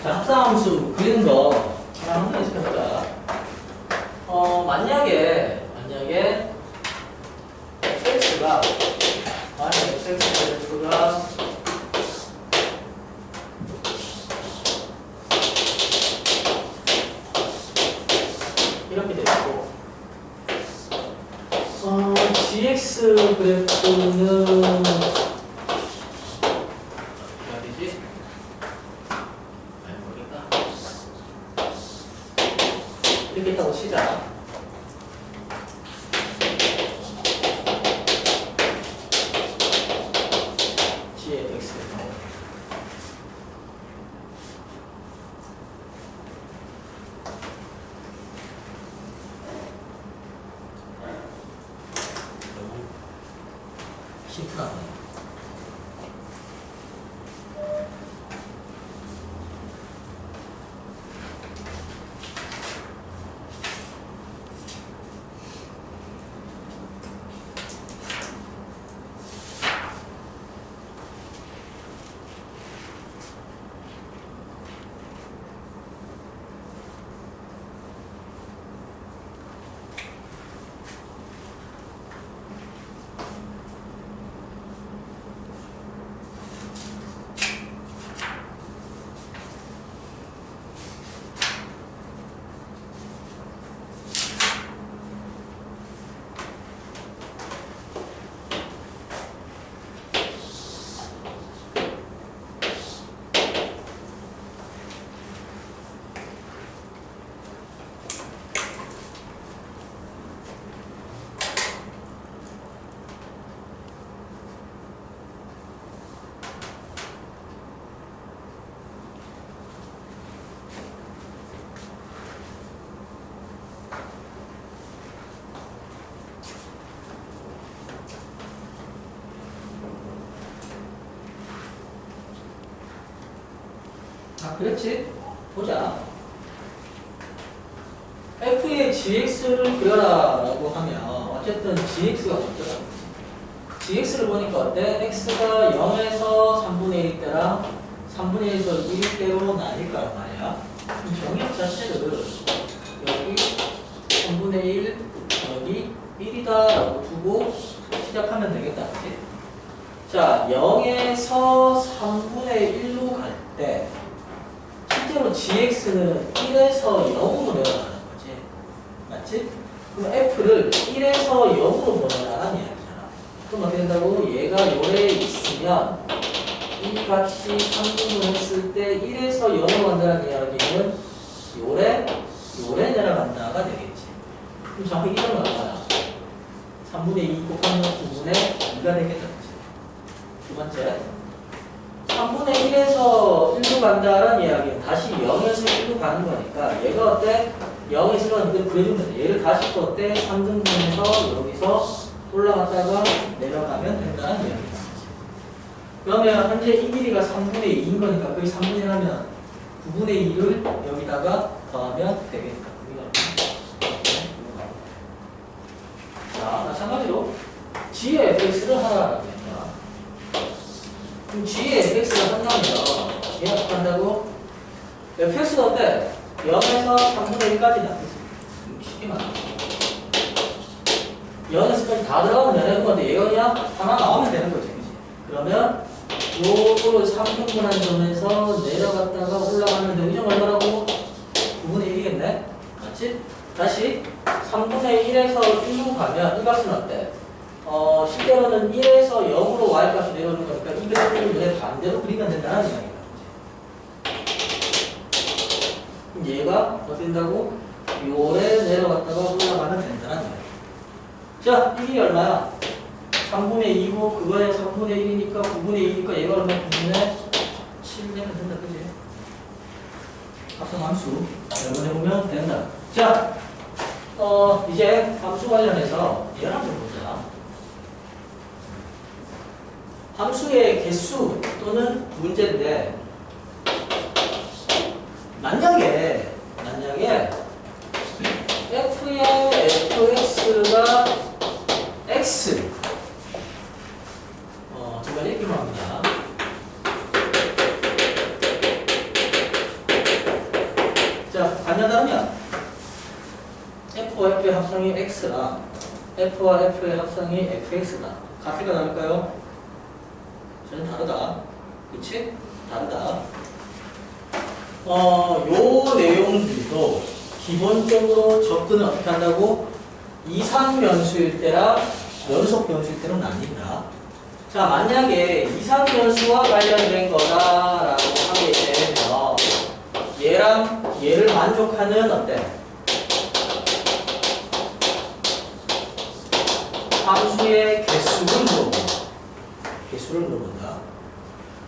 자, 합성함수 그리는 거 하나 한번 연습해보자. 만약에 fx가 이렇게 되고 gx 그래프는 어떻게 되지? 모르겠다. 이렇게 있다고 치자. g의 x 심플하네. 그렇지? 보자. f의 gx를 그려라 라고 하면 어쨌든 gx가 어쩌다. gx를 보니까 어때? x가 0에서 3분의 1일 때랑 3분의 1에서 1일 때로 나뉠 거란 말이야. 정의 자체를 여기 3분의 1, 여기 1이다 라고 두고 시작하면 되겠다. 그치? 자, 0에서 3분의 1로 갈 때 실제로 gx는 1에서 0으로 내려가는 거지. 맞지? 그럼 f를 1에서 0으로 보내라는 이야기잖아. 그럼 어떻게 된다고? 얘가 요래 있으면 이 값이 3분을 했을 때 1에서 0으로 간다는 이야기는 요래 내려간다가 되겠지. 그럼 정확히 이런 거 얼마야? 3분의 2 곱하면 9분의 2가 되겠다. 두 번째, 3분의 1에서 1로 간다는 이야기는 다시 0에서 1로 가는 거니까 얘가 어때? 0에서 1로 가는데 그려주면 돼. 얘를 다시 또 어때? 3등분해서 여기서 올라갔다가 내려가면 된다는 이야기다. 그러면 현재 이 길이가 3분의 2인 거니까 거의 3분의 1 하면 9분의 2를 여기다가 더하면 되겠다. 자, 마찬가지로 g의 fx를 하라라고 했다. 그럼 g의 fx를 한다면 얘가 어떻게 한다고? fx가 어때? 0에서 3분의 1까지다. 쉽게 말하면 0에서까지 다 들어가면 되는 건데 얘가 그냥 하나 나오면 되는 거지. 그치? 그러면 요거를 3등분한 점에서 내려갔다가 올라가면 되고 이점 얼마라고? 9분의 1이겠네? 맞지? 다시 3분의 1에서 1로 가면 이 값은 어때? 실제로는 1에서 0으로 y값이 내려오는 거니까 이 그래프를 눈에 반대로 그리면 된다는 이야기다. 그럼 얘가 어떻게 된다고? 요래 내려갔다가 올라가면 된다는 이야기다. 자, 이게 얼마야? 3분의 2고 그거에 3분의 1이니까 9분의 2니까 얘가 얼마? 9분의 7 되면 된다. 그지? 합성함수 연구해보면 된다. 자, 이제 함수 관련해서 얘를 한번 보자. 함수의 개수 또는 문제인데 만약에 f의 fx가 x 정말 읽기만 합니다. 같냐 다르냐? F와 F의 합성이 X라 F와 F의 합성이 FX다. 같을까 다를까요? 전혀 다르다. 그치? 다르다. 요 내용들도 기본적으로 접근을 어떻게 한다고? 이상 변수일 때랑 연속 변수일 때는 나뉜다. 자, 만약에 이상 변수와 관련된 거다라고 하게 되면 얘랑 얘를 만족하는 어때? 함수의 개수를 물어본다. 개수를 물어본다.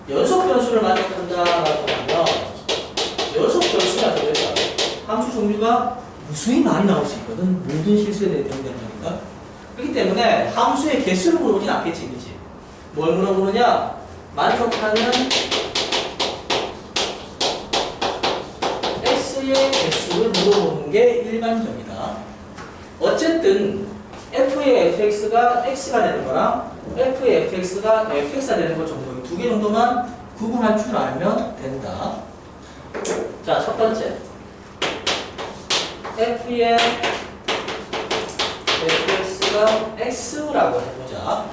연속 변수를 만족한다라고 하면 연속 변수가 되겠다. 함수 종류가 무수히 많이 나올 수 있거든. 모든 실수에 대해 대응되는 거니까. 그렇기 때문에 함수의 개수를 물어보진 않겠지, 그치? 뭘 물어보느냐? 만족하는 X의 개수를 물어보는 게 일반적이다. 어쨌든 F의 fx가 x가 되는 거랑 F의 fx가 fx가 되는 것 정도 두 개 정도만 구분할 줄 알면 된다. 자, 첫 번째 F의 fx가 x라고 해보자.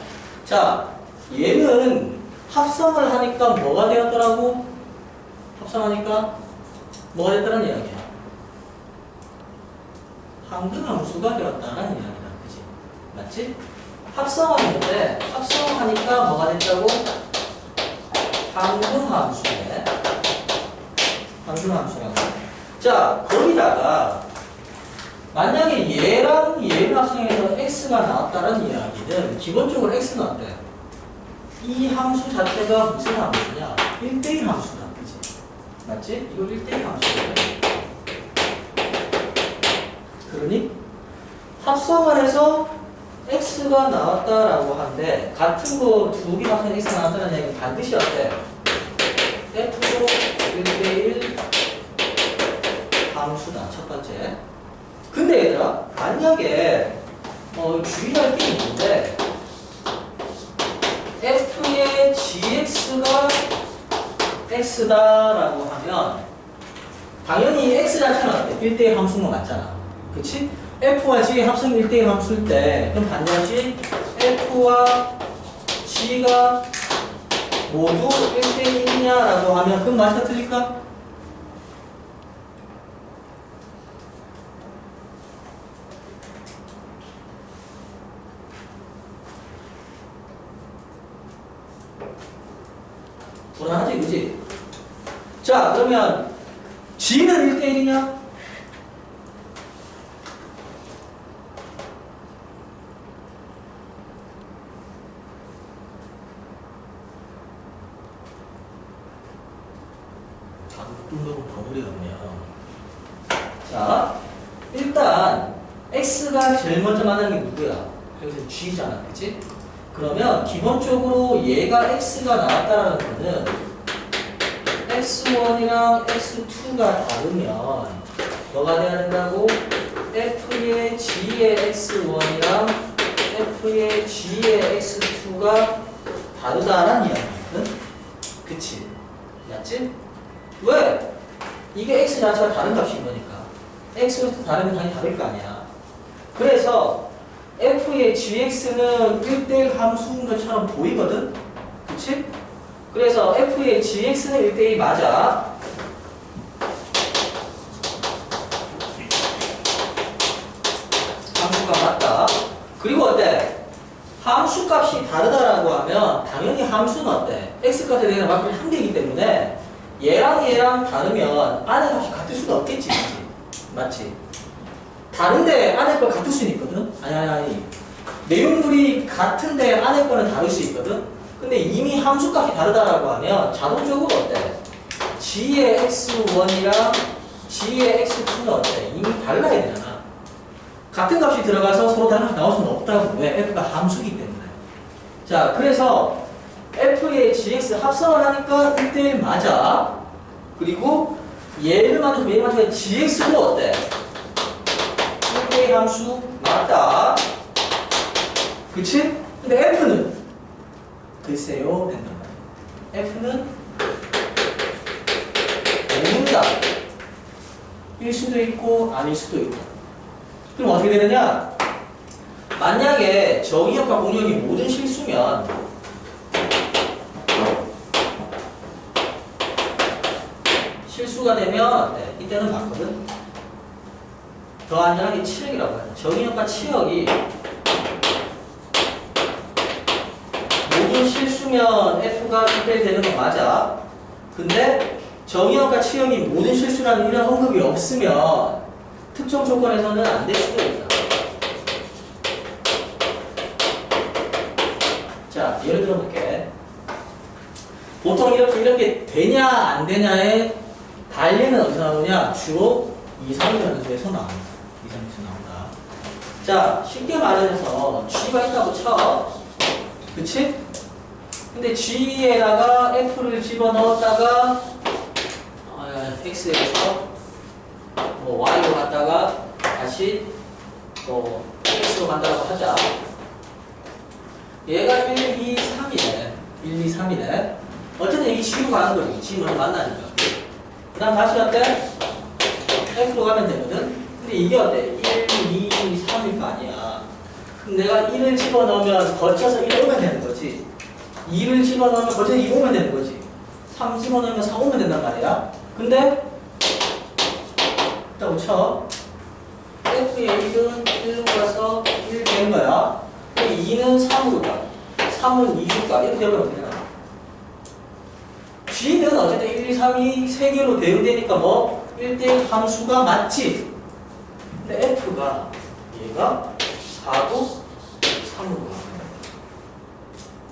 자, 얘는 합성을 하니까 뭐가 되었더라고? 합성하니까 뭐가 됐다는 이야기야? 항등함수가 되었다는 이야기다. 그치? 맞지? 합성하는데 합성하니까 뭐가 됐다고? 항등함수네. 항등함수라고. 자, 거기다가 만약에 얘랑 얘를 합성해서 x가 나왔다는 이야기는 기본적으로 x는 어때? 이 함수 자체가 무슨 함수냐? 1대1 함수다. 그치? 맞지? 이거 1대1 함수야. 그러니 합성을 해서 x가 나왔다라고 하는데 같은 거 두 개 합성해서 x가 나왔다는 얘기는 반드시 어때? f도 1대1 함수다. 첫 번째. 근데 얘들아, 만약에 주의할 게 있는데 f의 gx가 x다라고 하면 당연히 x 자체는 1대1 함수인 거 맞잖아. 그치? f와 g의 합성이 1대1 함수일 때 그럼 반드시 f와 g가 모두 1대1이냐라고 하면 그건 맞다 틀릴까? 불안하지, 그치? 자, 그러면 g는 1대1이냐? 자, 일단 x가 제일 먼저 만나는 게 누구야? 여기서 g잖아, 그치? 그러면 기본적으로 얘가 x가 나왔다라는 거는 x1이랑 x2가 다르면 뭐가 돼야 된다고? f의 g의 x1이랑 f의 g의 x2가 다르다라는 이야기거든? 그치? 맞지? 왜? 이게 x 자체가 다른 값인 거니까 x부터 다르면 당연히 다를 거 아니야. 그래서 f의 gx는 1대1 함수인 것처럼 보이거든? 그치? 그래서 f의 gx는 1대1 맞아. 함수가 맞다. 그리고 어때? 함수 값이 다르다라고 하면 당연히 함수는 어때? x값에 대한 마크는 한 개이기 때문에 얘랑 다르면 안에 값이 같을 수가 없겠지. 그치? 맞지? 다른데 안에 거 같을 수는 있거든? 아니. 내용물이 같은데 안에 거는 다를 수 있거든? 근데 이미 함수값이 다르다라고 하면 자동적으로 어때? g의 x1이랑 g의 x2는 어때? 이미 달라야 되잖아. 같은 값이 들어가서 서로 다른 값이 나올 수는 없다고. 왜? f가 함수이기 때문에. 자, 그래서 f의 gx 합성을 하니까 1대1 맞아. 그리고 얘를 만져서 얘를 만져서 gx도 어때? 1대1 함수 맞다. 그치? 근데 f는 글쎄요 된단 말이야. f는 모른다. 일 수도 있고 아닐 수도 있고. 그럼 어떻게 되느냐? 만약에 정의역과 공역이 모든 실수면 실수가 되면 이때는 맞거든. 더 안전하게 치역이라고 해요. 정의역과 치역이 모든 실수면 F가 특별히 되는 건 맞아. 근데 정의역과 치역이 모든 실수라는 이런 언급이 없으면 특정 조건에서는 안 될 수도 있다. 자, 예를 들어볼게. 보통 이렇게 되냐 안 되냐에 달리는 어디서 나오냐? 주로 2, 3위 변수에서 나온다. 2, 3위에서 나온다. 자, 쉽게 말해서 G가 있다고 쳐. 그치? 근데 G에다가 F를 집어넣었다가 X에서 Y로 갔다가 다시 또 X로 간다고 하자. 얘가 1, 2, 3이네. 1, 2, 3이네. 어쨌든 이 G로 가는 거지. G 먼저 만나니까. 그 다음 다시 어때? F로 가면 되거든? 근데 이게 어때? 1, 2, 3일 거 아니야. 그럼 내가 1을 집어넣으면 거쳐서 1 오면 되는 거지. 2를 집어넣으면 거쳐서 2 오면 되는 거지. 3 집어넣으면 4 오면 된단 말이야. 근데 일단 쳐. F의 1은 1로 가서 1 되는 거야. 2는 3으로 가. 3은 2로 가. 이렇게 되면 어떻게 되나? G는 어쨌든 1, 2, 3이 3개로 대응되니까 뭐 1대1 함수가 맞지? 근데 F가 얘가 4도 3으로 가.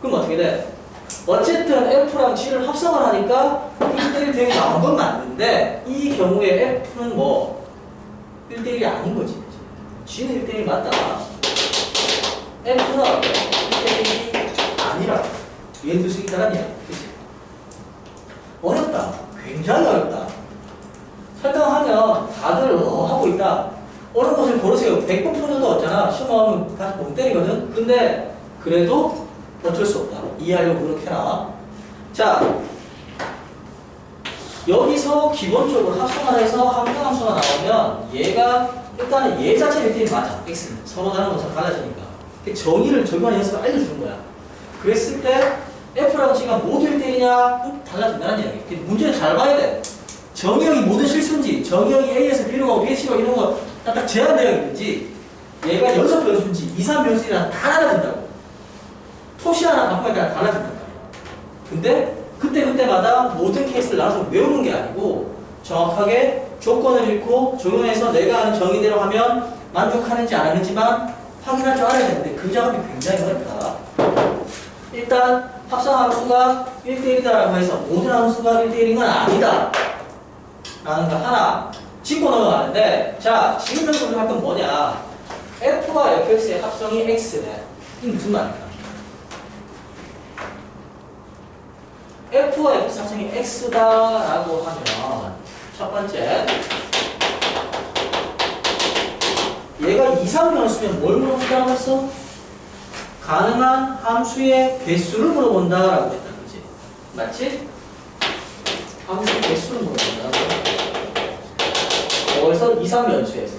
그럼 어떻게 돼? 어쨌든 F랑 G를 합성을 하니까 1대1 대응이 나온 건 맞는데 이 경우에 F는 뭐 1대1이 아닌 거지. G는 1대1 맞다. F는 1대1이 아니라 얘 둘 수 있다는 얘기야. 그치? 어렵다. 굉장히 어렵다. 설명하면 다들 하고 있다. 어려운 것을 고르세요. 100번 풀어도 없잖아. 시험하면 다시 멍 때리거든. 근데 그래도 어쩔 수 없다. 이해하려고 노력해라. 자, 여기서 기본적으로 합성을 해서 함정함수가 나오면 얘가 일단은 얘 자체를 1대1 맞아. X는. 서로 다른 것처럼 달라지니까. 정의를 적용하는 연습을 알려주는 거야. 그랬을 때 F랑 G가 모두 1대1이냐? 달라진다는 이야기. 문제를 잘 봐야 돼. 정의역이 모든 실수인지, 정의역이 A에서 B로 가고 B에서 C로 이런 거 딱 제한되어 있는지, 얘가 연속 변수인지, 2, 3 변수이랑 다 달라진다고. 토시 하나 바꾸에 따라 달라진단 말이야. 근데 그때마다 모든 케이스를 나눠서 외우는 게 아니고 정확하게 조건을 읽고 적용해서 내가 아는 정의대로 하면 만족하는지 안 하는지만 확인할 줄 알아야 되는데 그 작업이 굉장히 어렵다. 일단 합성함수가 1대1이다라고 해서 모든 함수가 1대1인 건 아니다 라는 거 하나 짚고 넘어가는데, 자, 지금 연습을 할 건 뭐냐? F와 fx의 합성이 x네. 이게 무슨 말일까? F와 fx 합성이 x다라고 하면 첫 번째, 얘가 이상 변수면 뭘 물어본다고 했어? 가능한 함수의 개수를 물어본다라고 했다, 그치? 맞지? 함수의 개수를 물어본다. 어디서? 2, 3 변수에서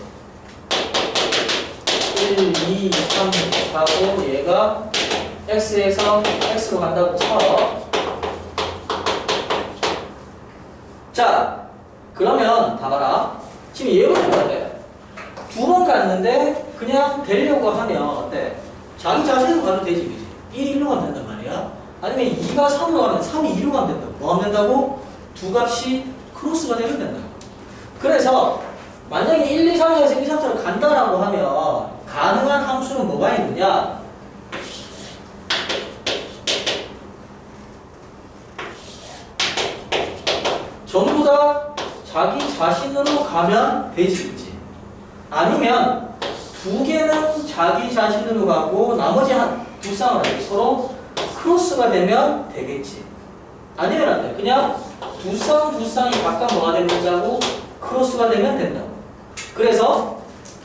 1, 2, 3 하고 얘가 x에서 x로 간다고 쳐. 자, 그러면 봐봐라. 지금 얘로 해야 돼. 2번 갔는데 그냥 되려고 하면 어때? 자기 자신으로 가도 되지, 그지? 1, 1로 가면 된단 말이야. 아니면 2가 3으로 가면 3이 2로 가면 된다고. 뭐 하면 된다고? 두 값이 크로스가 되면 된다고. 그래서 만약에 1, 2, 3에서 1, 2, 3처럼 간다라고 하면 가능한 함수는 뭐가 있느냐? 전부 다 자기 자신으로 가면 되지, 그치? 아니면 두 개는 자기 자신으로 가고 나머지 한 두 쌍을 서로 크로스가 되면 되겠지. 아니면 안 돼. 그냥 두 쌍이 각각 뭐가 된다고? 크로스가 되면 된다고. 그래서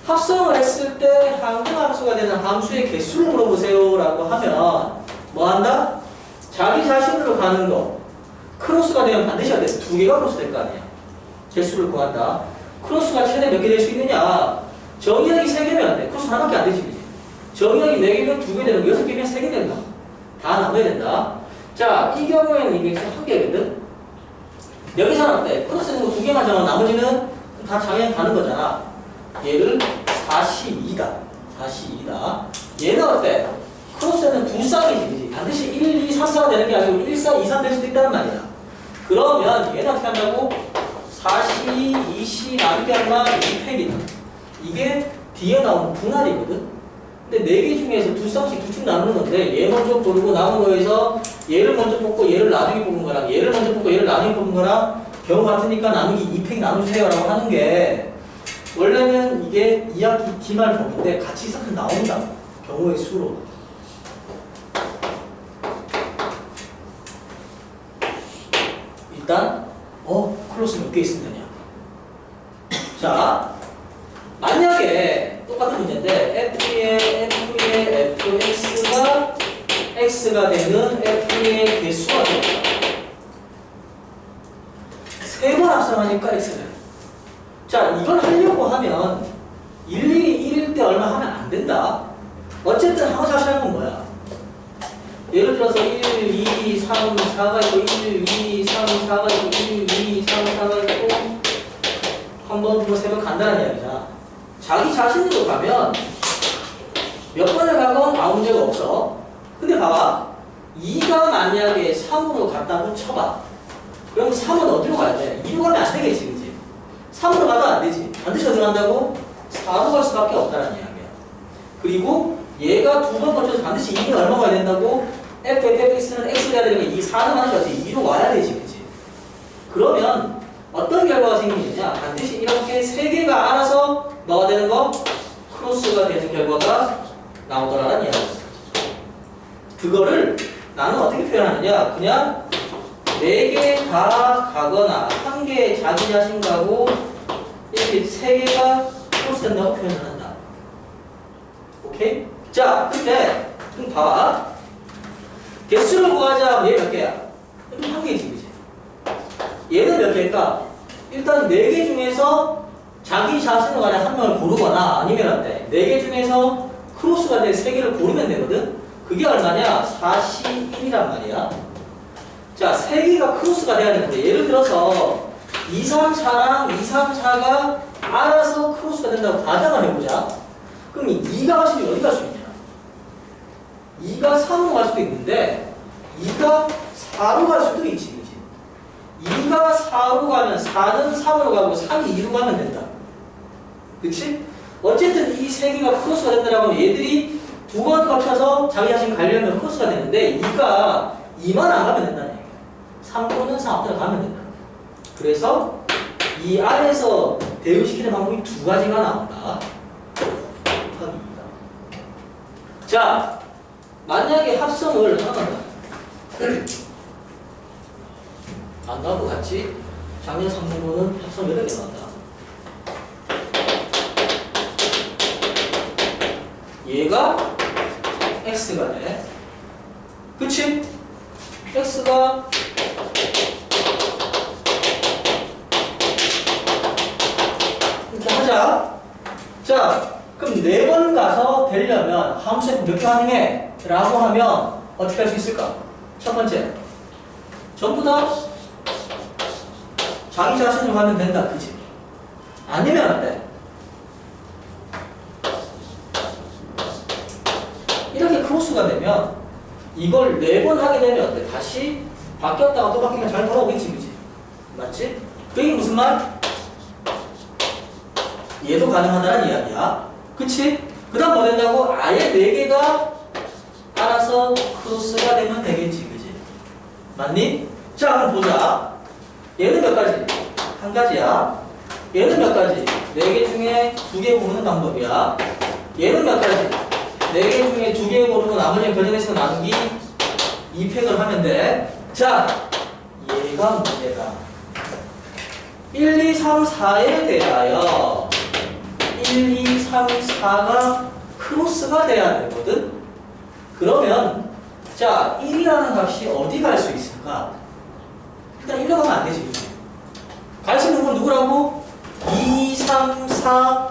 합성을 했을 때 함수가 되는 함수의 개수를 물어보세요 라고 하면 뭐 한다? 자기 자신으로 가는 거 크로스가 되면 반드시 안 돼. 두 개가 크로스 될 거 아니야. 개수를 구한다. 크로스가 최대 몇 개 될 수 있느냐? 정의역이 3개면 안 돼. 크로스 하나밖에 안 되지, 그지? 정의역이 4개면 2개 되는 거, 6개면 3개 된다. 다 나눠야 된다. 자, 이 경우에는 이게 1개거든? 여기서는 어때? 크로스 되는 거 2개만 정하면 나머지는 다 장애는 가는 거잖아. 얘를 42다. 42다. 얘는 어때? 크로스는 두 쌍이지, 그지? 반드시 1, 2, 3, 4가 되는 게 아니고 1, 4, 2, 3 될 수도 있다는 말이야. 그러면 얘는 어떻게 한다고? 40, 20 나누기 얼마? 2팩이다. 이게 뒤에 나오는 분할이거든? 근데 4개 중에서 두 쌍씩 두 축 나누는 건데 얘 먼저 고르고 남은 거에서 얘를 먼저 뽑고 얘를 나누기 뽑은 거랑 얘를 먼저 뽑고 얘를 나누기 뽑은 거랑 경우 같으니까 나누기 2팩 나누세요 라고 하는 게 원래는 이게 2학기 기말 범위인데 같이 있으면 나온다. 경우의 수로. 일단 클로스 몇 개 있으면요. 자, 만약에 똑같은 문제인데 F의 Fx가 X가 되는 F의 개수가 되었다. 3번 합성하니까 X가 돼요. 자, 이걸 하려고 하면 일일이 1일 때 얼마 하면 안 된다. 어쨌든 하고 자시한 건 뭐야? 예를 들어서 1, 2, 3, 4가 있고 1, 2, 3, 4가 있고 1, 2, 3, 4가 있고 한 번, 두 번, 세 번 간다는 이야기잖아. 자기 자신으로 가면 몇 번을 가건 아무 문제가 없어. 근데 봐봐. 2가 만약에 3으로 갔다고 쳐봐. 그럼 3은 어디로 가야 돼? 2로 가면 안 되겠지, 그치? 3으로 가도 안 되지. 반드시 어디로 간다고? 4로 갈 수밖에 없다는 이야기야. 그리고 얘가 두 번 거쳐서 반드시 2는 얼마 가야 된다고? fx는 x가 돼야 되니까 이 4는 하나씩 어디 2로 와야 되지, 그치? 그러면 어떤 결과가 생기느냐? 반드시 이렇게 3개가 알아서 뭐가 되는 거? 크로스가 되는 결과가 나오더라는 이야기야. 그거를 나는 어떻게 표현하느냐? 그냥 4개 다 가거나 1개 자기 자신 가고 이렇게 3개가 크로스 된다고 표현을 한다. 오케이? 자, 근데 그럼 봐봐. 개수를 구하자. 얘 몇 개야? 1개지, 그치? 얘는 몇 개일까? 일단 4개 중에서 자기 자신을 가려 한 명을 고르거나 아니면 어때? 4개 중에서 크로스가 된 3개를 고르면 되거든? 그게 얼마냐? 41이란 말이야. 자, 3개가 크로스가 돼야 되는데 예를 들어서 2, 3, 4랑 2, 3, 4가 알아서 크로스가 된다고 가정을 해보자. 그럼 이 2가 갈 수도 어디 갈 수 있냐? 2가 3으로 갈 수도 있는데 2가 4로 갈 수도 있지, 그치? 2가 4로 가면 4는 3으로 가고 3이 2로 가면 된다. 그치? 어쨌든 이 3개가 크로스가 된다라고 하면 얘들이 두 번 거쳐서 자기 자신 가려면 크로스가 되는데 2가 2만 안 가면 된다는 얘기야. 3 또는 4 앞으로 가면 된다. 그래서 이 안에서 대응시키는 방법이 2가지가 나온다. 자, 만약에 합성을 하거나 안 나올 것 같지? 작년 3분고는 합성 8개 나왔다. 얘가 x가 돼. 그치? x가 이렇게 하자. 자, 그럼 4번 가서 되려면 함수에 몇 개 가능해? 라고 하면 어떻게 할 수 있을까? 첫 번째, 전부 다 자기 자신을 하면 된다. 그치? 아니면 어때? 이렇게 크로스가 되면 이걸 4번 하게 되면 어때? 다시 바뀌었다가 또 바뀌면 잘 돌아오겠지, 그치? 맞지? 그게 무슨 말? 얘도 가능하다는 이야기야. 그치? 그 다음 뭐 된다고? 아예 4개가 알아서 크로스가 되면 되겠지, 그치? 맞니? 자, 그럼 보자. 얘는 몇 가지? 한 가지야. 얘는 몇 가지? 4개 중에 2개 고르는 방법이야. 얘는 몇 가지? 4개 중에 2개 고르고 나머지는 변형해서 나누기 2팩을 하면 돼. 자, 얘가 문제다. 1, 2, 3, 4에 대하여 1, 2, 3, 4가 크로스가 돼야 되거든? 그러면 자, 1이라는 값이 어디 갈 수 있을까? 일단 1로 가면 안 되지. 갈 수 있는 건 누구라고? 2, 3, 4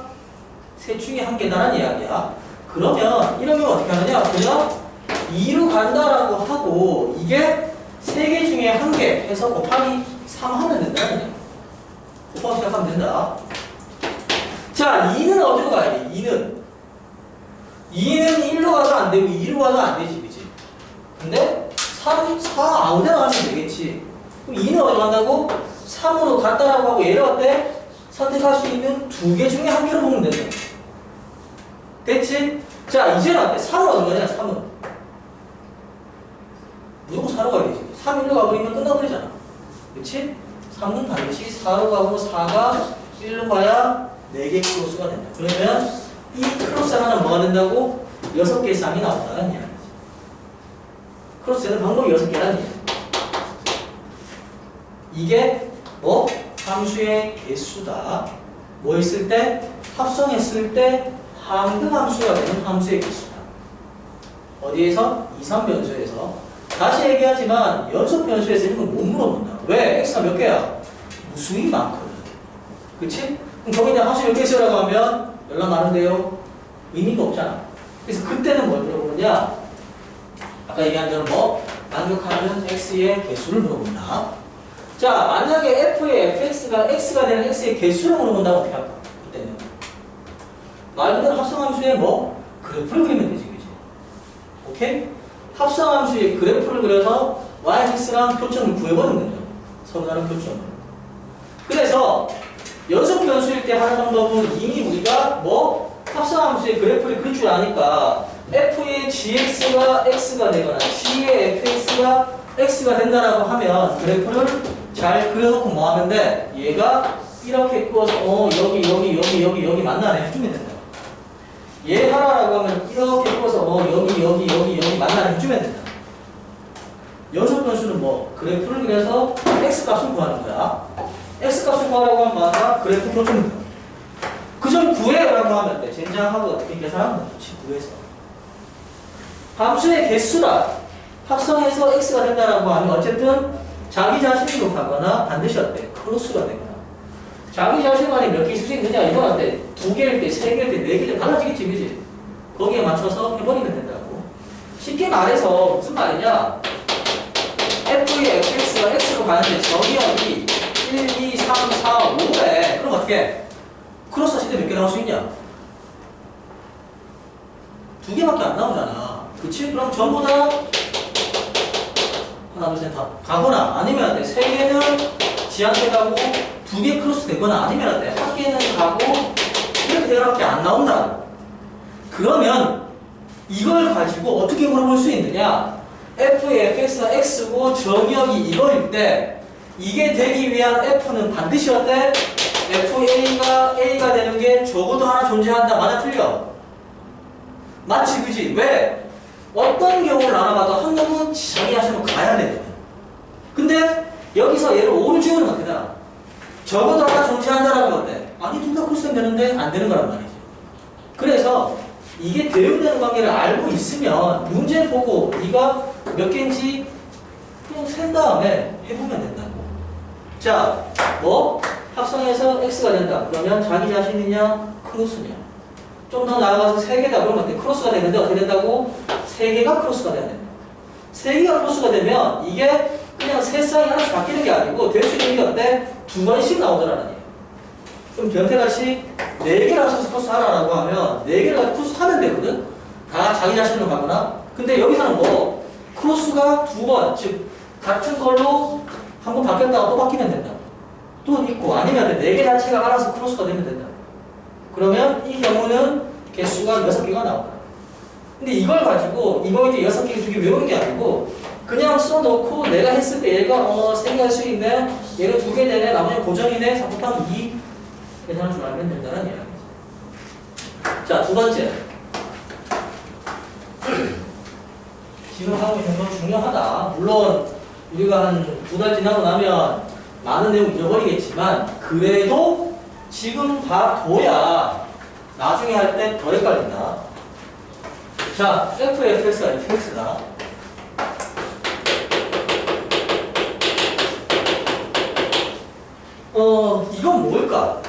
셋 중에 한 개다라는 이야기야. 그러면 이러면 어떻게 하느냐? 그냥 2로 간다라고 하고 이게 3개 중에 한 개 해서 곱하기 3 하면 된다는 얘기야. 곱하기 시작하면 된다. 자, 2는 어디로 가야 돼? 2는 1로 가도 안 되고 2로 가도 안 되지, 그치? 근데 3, 4 아무데나 가면 되겠지. 그럼 2는 어디로 간다고? 3으로 간다라고 하고 얘를 어때? 선택할 수 있는 2개 중에 한 개로 보면 된다. 됐지? 자, 이제는 어때? 3은 어디로 가냐? 3은 무조건 4로 가야 되지. 3, 1로 가버리면 끝나버리잖아. 그치? 3은 반드시 4로 가고 4가 1로 가야 4개 크로스가 된다. 그러면 이 크로스 하나는 뭐가 된다고? 6개의 쌍이 나온다는 이야기지. 크로스 되는 방법이 6개라는 이야기. 이게 뭐? 함수의 개수다. 뭐 있을 때? 합성했을 때 항등함수가 되는 함수의 개수다. 어디에서? 2, 3변수에서. 다시 얘기하지만 연속 변수에서 이런 건 못 물어본다. 왜? x가 몇 개야? 무수히 많거든. 그치? 그럼 거기 있는 함수 몇 개 있으라고 하면 연락 많은데요? 의미가 없잖아. 그래서 그때는 뭘 물어보느냐? 아까 얘기한 대로 뭐? 반격하는 x의 개수를 물어본다. 자, 만약에 f의 fx가 x가 되는 x의 개수를 물어본다고 어떻게 할까? 그때는 말 그대로 합성함수의 뭐? 그래프를 그리면 되지, 그치? 오케이? 합성함수의 그래프를 그려서 y-x랑 교점을 구해보는 거죠. 서로 다른 교점을. 그래서 연속 변수일 때 하는 방법은 이미 우리가 뭐? 합성함수의 그래프를 그릴 줄 아니까 f의 gx가 x가 되거나 g의 fx가 x가 된다라고 하면 그래프를 잘 그려놓고 뭐 하면 돼? 얘가 이렇게 꾸어서 여기 만나네 해주면 된다. 얘 하나라고 하면 이렇게 꾸어서 여기 만나네 해주면 된다. 연속 변수는 뭐? 그래프를 그려서 x 값을 구하는 거야. x 값을 구하라고 하면 뭐하나? 그래프 교점을 그 점 구해라고 하면 돼. 젠장하고 어떻게 계산하면 좋지. 구해서 함수의 개수다. 합성해서 x가 된다라고 하면 어쨌든 자기 자신으로 가거나 반드시 어때? 크로스가 되거나. 자기 자신만이 몇 개 있을 수 있느냐? 이건 어때? 2개일 때, 3개일 때, 4개일 때 달라지겠지, 그지? 거기에 맞춰서 해버리면 된다고. 쉽게 말해서 무슨 말이냐? f의 fx가 x로 가는데 정의역이 1, 2, 3, 4, 5래. 그럼 어떻게? 크로스 하실 때 몇 개 나올 수 있냐? 2개밖에 안 나오잖아. 그치? 그럼 전부 다 하나, 둘, 셋, 다 가거나 아니면 3개는 지한테 가고 2개 크로스 되거나 아니면 1개는 가고 이렇게 되거나밖에 안 나온다. 그러면 이걸 가지고 어떻게 물어볼 수 있느냐? f의 fx가 x고 정의역이 이거일 때 이게 되기 위한 f는 반드시 어때? fa가 a가 되는 게 적어도 하나 존재한다. 맞아 틀려? 맞지 그지? 왜? 어떤 경우를 알아봐도 한 놈은 자기 자신으로 가야 되거든. 근데 여기서 얘를 5를 지우면 어떻게 되나? 적어도 하나 존재한다라는 건데 아니 둘 다 크로스는 되는데 안 되는 거란 말이지. 그래서 이게 대응되는 관계를 알고 있으면 문제 보고 네가 몇 개인지 그냥 센 다음에 해보면 된다고. 자, 뭐? 합성해서 x가 된다. 그러면 자기 자신이냐? 크로스냐? 좀 더 나아가서 3개다. 그러면 어때? 크로스가 되는데 어떻게 된다고? 3개가 크로스가 돼야 된다. 3개가 크로스가 되면 이게 그냥 세 쌍이 하나씩 바뀌는 게 아니고 될 수 있는 게 어때? 2번씩 나오더라는 얘기예요. 그럼 변태같이 4개를 합쳐서 크로스 하라라고 하면 4개를 크로스 하면 되거든? 다 자기 자신으로 가거나. 근데 여기서는 뭐? 크로스가 2번, 즉 같은 걸로 한 번 바뀌었다가 또 바뀌면 된다. 또 있고 아니면 4개 자체가 알아서 크로스가 되면 된다. 그러면 이 경우는 개수가 6개가 나온다. 근데 이걸 가지고 이거 이제 6개 중에 외우는 게 아니고 그냥 써놓고 내가 했을 때 얘가 3개 할 수 있네, 얘는 2개 되네, 나머지 고정이네, 4 곱하기 2 계산할 줄 알면 된다는 이야기죠. 자, 두 번째. 지금 하고 있는 건 중요하다. 물론 우리가 한 2달 지나고 나면 많은 내용 잊어버리겠지만 그래도 지금 봐둬야 나중에 할 때 더 헷갈린다. 자, f의 fx가 fx다. 이건 뭘까?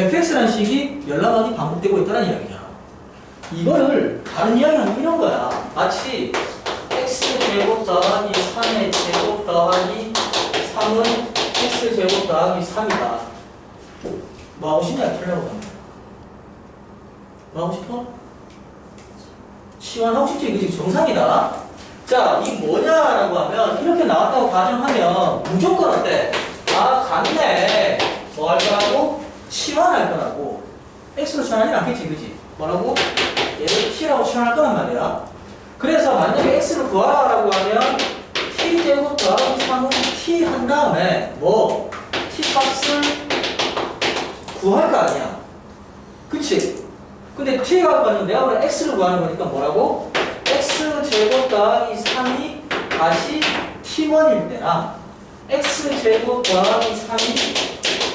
fx라는 식이 몇 라번이 반복되고 있다는 이야기잖아. 이거를 다른 이야기하면 이런 거야. 마치 x제곱 더하기 3의 제곱 더하기 3은 x제곱 더하기 3이다. 뭐 하고 싶냐? 틀려고 합니다. 뭐 하고 싶어? 치환하고 싶지? 그치? 정상이다. 자, 이 뭐냐라고 하면 이렇게 나왔다고 가정하면 무조건 어때? 아, 같네. 뭐 할 거라고? 치환할 거라고. x로 치환하진 않겠지, 그치? 뭐라고? 얘를 t라고 치환할 거란 말이야. 그래서 만약에 x를 구하라고 하면 t제곱 더하기 3은 t 한 다음에 뭐? t 값을 구할 거 아니야. 그치? 근데 t가 구하는 내가 보면 x를 구하는 거니까 뭐라고? x제곱 더하기 3이 다시 t1일 때랑 x제곱 더하기 3이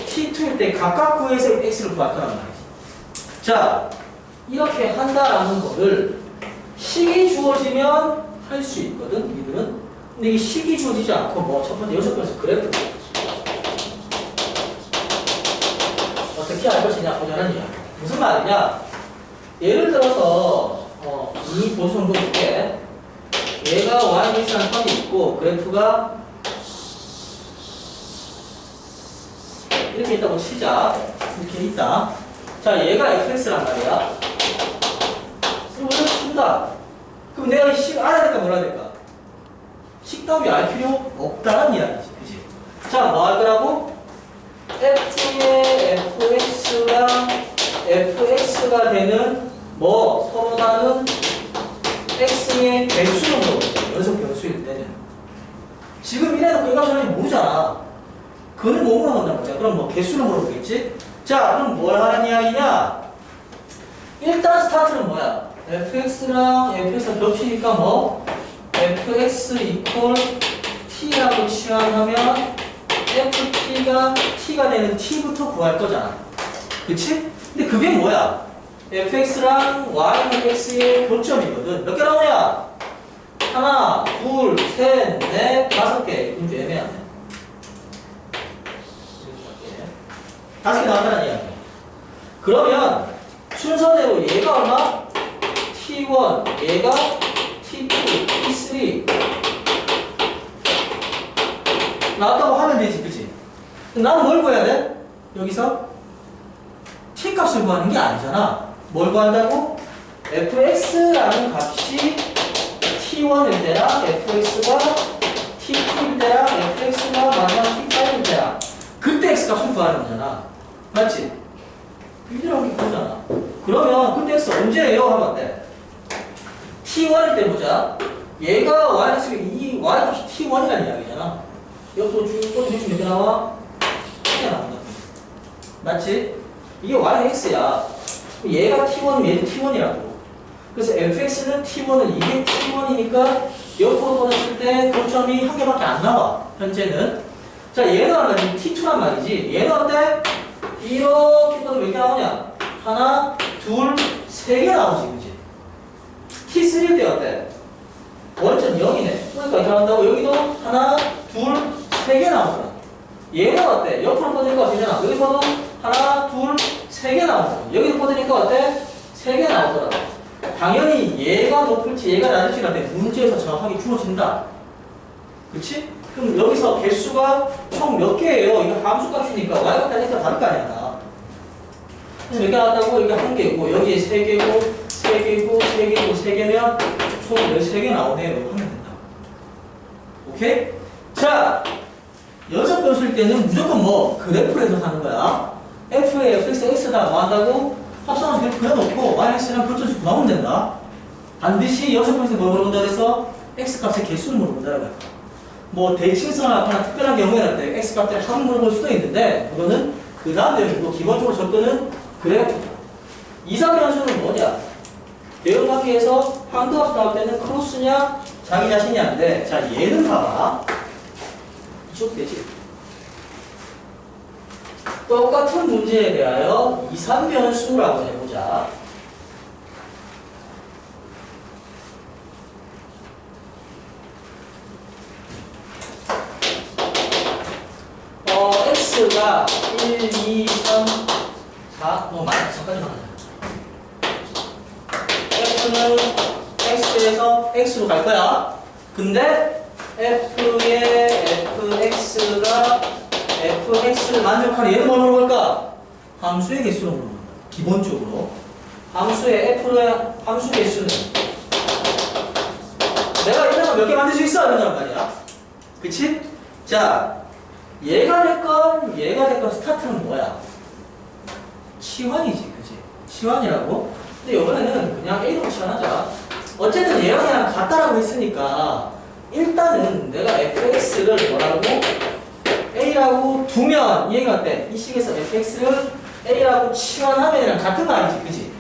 t2일 때 각각 구해서 x를 구할 거란 말이지. 자, 이렇게 한다라는 거를 식이 주어지면 할 수 있거든, 이들은. 근데 이 식이 주어지지 않고 뭐 첫 번째 여섯 번째 그래프 어떻게 알 것이냐 보자는 이야. 무슨 말이냐? 예를 들어서 이 보수정도 볼게. 얘가 y-라는 선이 있고 그래프가 이렇게 있다고 치자. 이렇게 있다. 자, 얘가 fx란 말이야. 이거 먼저 푼다. 그럼 내가 이 식 알아야 될까 몰라야 될까? 식답이 알 필요 없다는 이야기지. 그치? 자, 뭐 할 거라고? f의 fx랑 fx가 되는 뭐 서로 다른 x의 개수는 거거든. 연속 변수일 때는. 지금 이래놓고 이거 전혀 모르잖아. 그거는 뭐 물어본단 말이야. 그럼 뭐 개수는 물어보겠지? 자, 그럼 뭘 하는 이야기냐? 일단 스타트는 뭐야? fx랑 fx가 겹치니까 뭐? fx 이퀄 t라고 치환하면 ft가 t가 되는 t부터 구할 거잖아. 그치? 근데 그게 뭐야? fx랑 y는 x의 교점이거든. 몇 개 나오냐? 하나, 둘, 셋, 넷, 다섯 개. 이건 좀 애매하네. 다섯 개 나왔다는 이야기. 그러면 순서대로 얘가 얼마? t1, 얘가 t2, t3 나왔다고 하면 되지, 그치? 나는 뭘 구해야 돼? 여기서 t 값을 구하는 게 아니잖아. 뭘 구한다고? fx라는 값이 t1일 때랑 fx가 t2일 때랑 fx가 마지막 t5일 때랑 그때 x값을 구하는 거잖아. 맞지? 이라고 그러잖아. 그러면 그때 x 언제예요? 하면 어때? t1일 때 보자. 얘가 y는 이 y값이 t1이라는 이야기잖아. 옆으로 쭉 뻗으면 몇 개 나와? 1개 나온다. 맞지? 이게 y는 x야. 얘가 t1이면 얘도 t1이라고. 그래서 fx는 t1은 이게 t1이니까 옆으로 뻗었을 때 고점이 한 개밖에 안 나와. 현재는. 자, 얘는 얼마지? t2란 말이지. 얘는 어때? 이렇게 뻗으면 몇 개 나오냐? 하나, 둘, 세 개 나오지, 그지? t3일 때 어때? 원점 0이네. 그러니까 이렇게 한다고 여기도 하나, 둘, 세 개 나오잖아. 얘는 어때? 옆으로 뻗으니까 어떻게되나? 여기서도 하나, 둘, 세 개 나오잖아. 여기도 뻗으니까 어때? 세 개 나오더라. 당연히 얘가 높을지 얘가 낮을지 할 때 문제에서 정확하게 주어진다. 그치? 그럼 여기서 개수가 총 몇 개예요? 이거 함수값이니까 y가 다니까 다를 거 아니야. 다. 그래서 몇 개 나왔다고? 이게 한 개고 여기에 세 개고 세 개고 세 개고 세 개면 총 13개 나오네요. 하면 된다. 오케이? 자, 연속 변수일 때는 무조건 뭐 그래프를 해서 하는 거야. f에 fx, x다 뭐 한다고? 합성한 그래프 그려놓고 yx랑 교점수 구하면 된다. 반드시 연속 변수에 뭘 물어본다 그랬어? x값의 개수를 물어본다고 했다. 뭐 대칭성을 나타난 특별한 경우에는 때 x값을 합을 물어볼 수도 있는데 그거는 그 다음 내용이고 기본적으로 접근은 그래프다. 이상 변수는 뭐냐? 대응관계에서 한도합수 나올 때는 크로스냐 자기 자신이냐인데 자 얘는 봐봐. 이쪽도 되지. 똑같은 문제에 대하여 이산변수라고 해보자. x가 1, 2, 3, 자, 뭐 잠깐만 하자. f는 x에서 x로 갈 거야. 근데 f의 fx가 fx를 만족하는 얘는 뭘 물어볼까? 함수의 개수로 물어본다. 기본적으로 함수의 함수 개수는 내가 이런 거 몇 개 만들 수 있어 이런 말이야. 그치? 자, 얘가 됐건 스타트는 뭐야? 치환이지, 그치? 치환이라고? 근데 이번에는 그냥 A로 치환하자. 어쨌든 얘랑 얘랑 같다라고 했으니까 일단은 내가 fx를 뭐라고? A라고 두면 이해가 어때? 이 식에서 fx를 A라고 치환하면 얘랑 같은 거 아니지, 그치?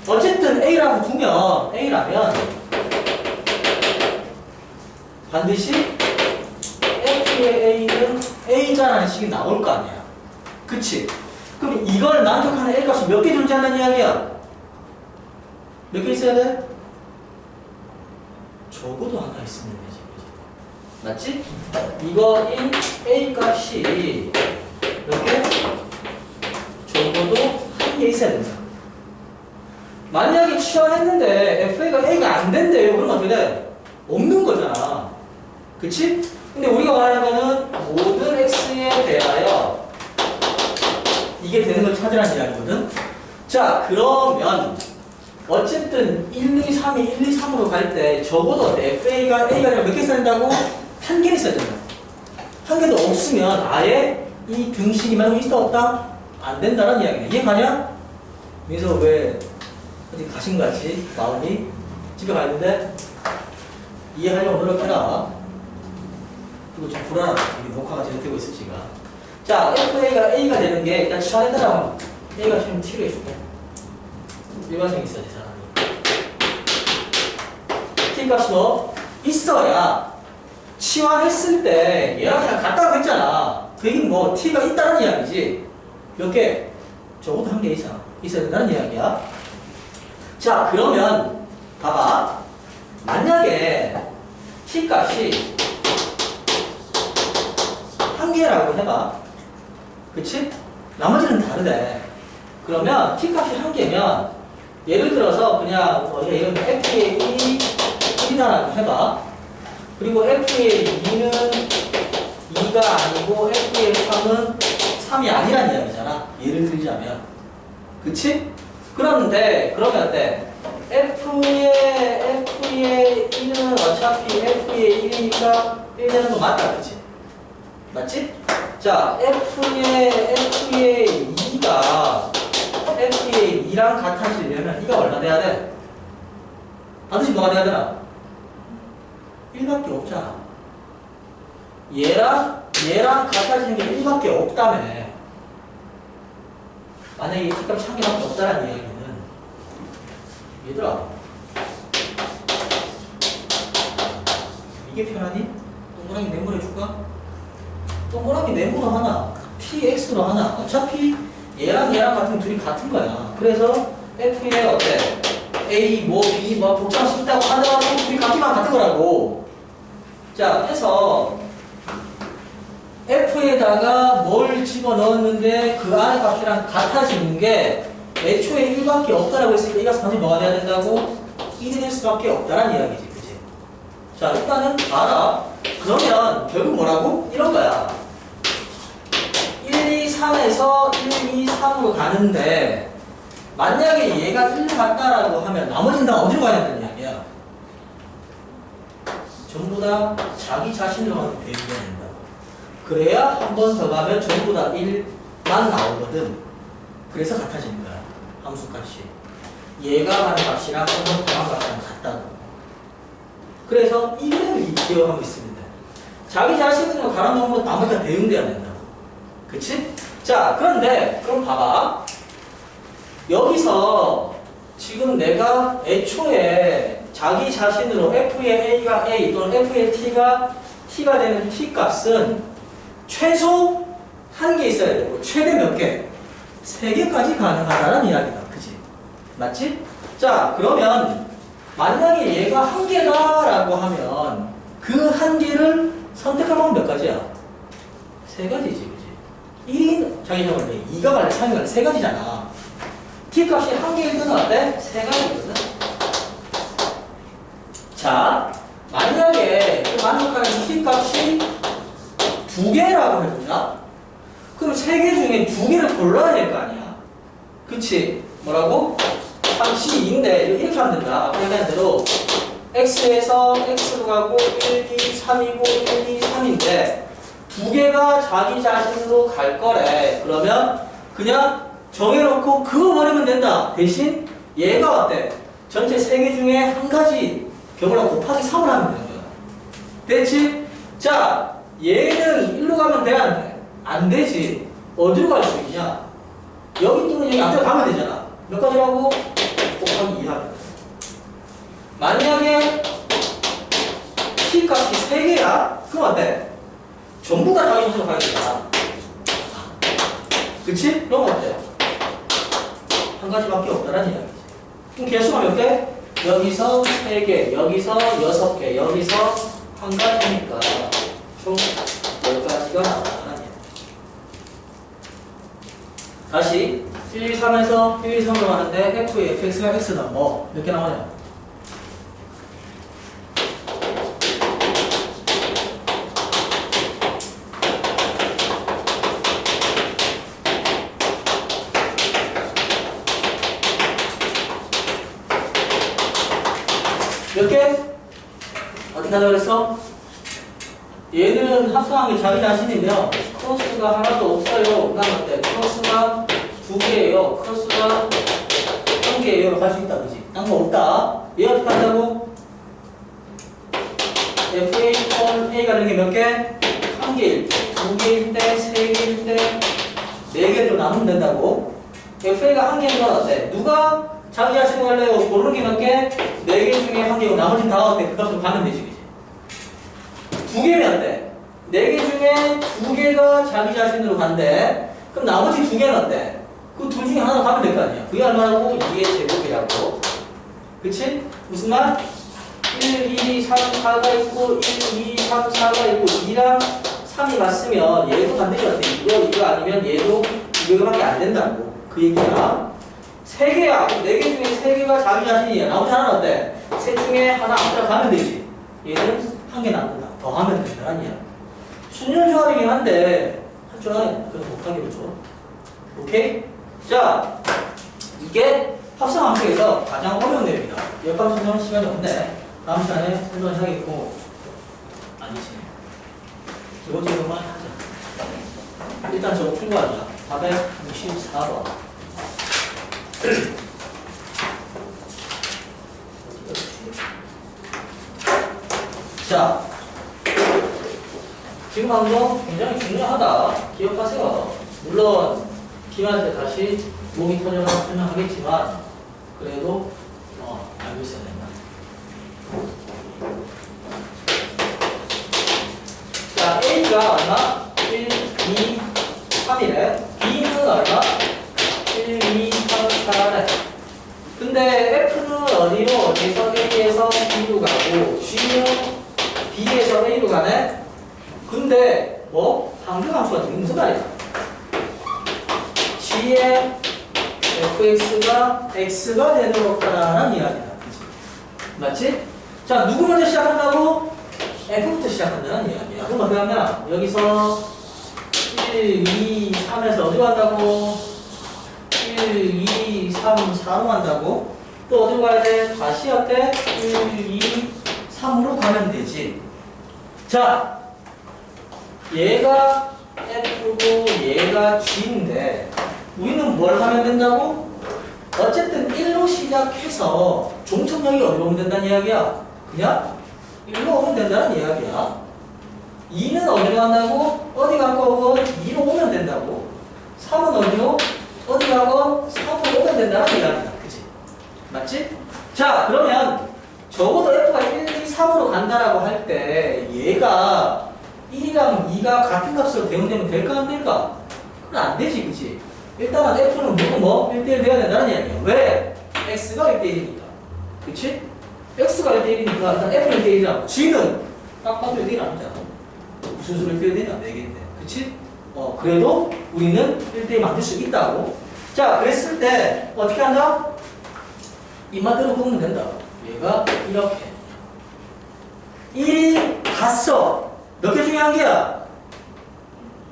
어쨌든 A라고 두면 A라면 반드시 f의 A는 A자라는 식이 나올 거 아니야. 그치? 그럼 이걸 만족하는 A 값이 몇 개 존재한다는 이야기야? 몇 개 있어야 돼? 적어도 하나 있으면 되지. 맞지? 이거인 A 값이 몇 개? 적어도 한 개 있어야 된다. 만약에 치환했는데 FA가 A가 안 된대요. 그러면 어떻게 돼? 없는 거잖아. 그치? 근데 우리가 말하는 거는 모든 X에 대하여 이게 되는 걸 찾으라는 이야기거든. 자, 그러면 어쨌든 1, 2, 3이 1, 2, 3으로 갈 때 적어도 FA가 A가 몇 개 있어야 된다고? 한 개는 있어야 된다. 한 개도 없으면 아예 이 등식이 만약 있다 없다? 안 된다는 이야기네. 이해 가냐? 그래서 왜 어디 가신 거 같지? 마음이 집에 가 있는데 이해하려고 노력해라. 그리고 좀 불안하다. 이게 녹화가 진행되고 있을 지가. 자, FA가 A가 되는 게 일단 치환해달라고 하면 A가 지금 T로 해줄게. 일반적인 있어야 돼, 사람이. T 값이 뭐? 있어야 치환했을 때 얘랑 그냥 같다고 했잖아. 그 얘기는 뭐 T가 있다는 이야기지. 몇 개? 적어도 한 개 이상 있어야 된다는 이야기야. 자, 그러면 봐봐. 만약에 T 값이 한 개라고 해봐. 그치? 나머지는 다르대. 그러면 T 값이 한 개면 예를 들어서 그냥 예를 들어 F의 1이다라고 해봐. 그리고 F의 2는 2가 아니고 F의 3은 3이 아니란 이야기잖아. 예를 들자면. 그치? 그런데 그러면 어때? F의 1은 어차피 F의 1이니까 1 되는 거 맞다. 그치? 맞지? 자, F의 2가 F의 2랑 같아지려면 2가 얼마 돼야 돼? 반드시 뭐가 돼야 되나? 1밖에 없잖아. 얘랑 같아지는 게 1밖에 없다며. 만약에 이 T값이 한 개밖에 없다는 이야기는 얘들아 이게 편하니? 동그라미 네모해줄까? 동그라미 네모로 하나 TX로 하나 어차피 얘랑 같은 둘이 같은 거야. 그래서 F의 어때? A, 뭐 B, 뭐 복잡할 수 있다고 하더라도 둘이 같기만 같은 거라고. 자, 해서 F에다가 뭘 집어넣었는데 그 안에 값이랑 같아지는 게 애초에 1밖에 없다라고 했으니까 이 값은 반드시 뭐가 돼야 된다고? 1이 될 수밖에 없다라는 이야기지. 그치? 자, 일단은 봐라. 그러면 결국 뭐라고? 이런 거야. 1, 2, 3에서 1, 2, 3으로 가는데 만약에 얘가 1 같다라고 하면 나머지는 다 어디로 가야 된다는 이야기야? 전부 다 자기 자신으로만 대입해야 된다. 그래야 한 번 더 가면 전부 다 1만 나오거든. 그래서 같아지는 거야. 함수값이. 얘가 가는 값이랑 한 번 더 가는 값이랑 같다고. 그래서 이름을 기억하고 있습니다. 자기 자신으로 가는 놈으로 나머지 다 대응돼야 된다고. 그치? 자, 그런데 그럼 봐봐. 여기서 지금 내가 애초에 자기 자신으로 F의 A가 A 또는 F의 T가 되는 T 값은 최소 한 개 있어야 되고 최대 몇 개? 3개까지 가능하다는 이야기다. 그치? 맞지? 자, 그러면 만약에 얘가 한 개다라고 하면 그 한 개를 선택할 방법 몇 가지야? 3가지지. 그치? 1인 자기 적은데 2가 갈래 3이 갈래 3가지잖아. t값이 한 개일 때는 어때? 세 가지거든. 자, 만약에 만족하는 t값이 두 개라고 해보자. 그럼 세 개 중에 두 개를 골라야 될 거 아니야. 그치? 뭐라고? 상시 2인데 이렇게 하면 된다. 아까 얘기한 대로 x에서 x로 가고 1, 2, 3이고 1, 2, 3인데 두 개가 자기 자신으로 갈 거래. 그러면 그냥 정해놓고 그거 버리면 된다. 대신 얘가 어때? 전체 세 개 중에 한 가지 경우랑 곱하기 3을 하면 되는 거야. 됐지? 자, 얘는 일로 가면 돼, 안 돼? 안 되지. 어디로 갈 수 있냐? 여기 또는 여기 앞에 가면 되잖아. 몇 가지라고? 곱하기 2 하면 돼. 만약에 t 값이 3개야? 그럼 어때? 전부 다 자기 자신으로 가야 되잖아. 그치? 그럼 어때? 한 가지밖에 없다라는 이야기지. 그럼 개수가 몇 개? 여기서 3개, 여기서 6개, 여기서 한 가지니까 총 10가지가 나온다는 이야기. 다시 1, 2, 3에서 1, 2, 3으로 가는데 f의 fx가 x는 뭐? 몇 개 나오냐? 몇 개? 어떻게 하자 그랬어? 얘는 합성한 게 자기 자신이면 크로스가 하나도 없어요. 그 다음 어때? 크로스가 2개예요. 크로스가 1개예요. 갈 수 있다. 그지? 딴 거 없다. 얘 어떻게 한다고? FA 번 A가 되는 게 몇 개? 1개일 때, 2개일 때, 3개일 때, 4개로 나누면 된다고. FA가 1개인 건 어때? 누가 자기 자신으로 갈래요? 고르는 게 몇 개? 4개 중에 1개고 나머지는 다 어때? 그 값으로 가면 되지, 그지? 2개면 어때? 4개 중에 2개가 자기 자신으로 간대. 그럼 나머지 2개는 어때? 그 둘 중에 하나 가면 될 거 아니야. 그게 얼마라고? 2의 제곱이라고. 그치? 무슨 말? 1, 2, 3, 4가 있고 1, 2, 3, 4가 있고 2랑 3이 맞으면 얘도 반드시 어때? 이거 아니면 얘도 이거밖에 안 된다고. 그 얘기야. 3개야. 4개 중에 3개가 자기 자신이야. 나머지 하나는 어때? 셋 중에 하나 앞으로 가면 되지. 얘는 1개 남는다. 더 하면 된다는 이야. 순열 조합이긴 한데 한 줄 안에 그래도 못하겠죠. 오케이? 자, 이게 합성 함수에서 가장 어려운 내용이다. 역학 설명은 시간이 없네. 다음 시간에 설명을 하겠고. 아니지. 두 번째 것만 하자. 일단 저거 풀고하자. 464번. 자, 지금 한 거 굉장히 중요하다. 기억하세요. 물론 기말할 때 다시 목이 터져서 설명하겠지만 그래도 알고 있어야 된다. 자, A가 얼마? 1, 2, 3이래. B는 얼마? 1, 2, 3, 4래. 근데 F는 어디로? 어디서 A에서 B로 가고 G는 B에서 A로 가네? 근데 뭐? 상대함수가 지금 무슨 말이야? G의 fx가 x가 되는 것이라는 이야기다. 그치? 맞지? 자, 누구 먼저 시작한다고? f부터 시작한다는 이야기야. 그럼 어떻게 하면 여기서 1, 2, 3에서 어디로 간다고? 1, 2, 3, 4로 간다고? 또 어디로 가야 돼? 다시 어때? 1, 2, 3으로 가면 되지. 자, 얘가 F고 얘가 G인데 우리는 뭘 하면 된다고? 어쨌든 1로 시작해서 종착역이 어디로 오면 된다는 이야기야? 그냥 1로 오면 된다는 이야기야. 2는 어디로 간다고? 어디 갖고 오고 2로 오면 된다고. 3은 어디로? 어디 가고 3으로 오면 된다는 이야기야. 그치? 맞지? 자, 그러면 적어도 F가 1, 2, 3으로 간다라고 할 때 얘가 1이랑 2가 같은 값으로 대응되면 될까 안 될까? 그건 안 되지, 그치? 일단은 F는 무조건 뭐? 1대1 돼야 된다는 이야기야. 왜? X가 1대1이니까. 그치? X가 1대1이니까 일단 F는 1대1이라고. G는 딱 봐도 1대1 아니잖아. 무슨 수로 1대1 되냐? 4개인데. 그치? 그래도 우리는 1대1 만들 수 있다고. 자, 그랬을 때 어떻게 한다? 입맛대로 굽면 된다. 얘가 이렇게 1이 갔어. 몇 개 중에 한 개야?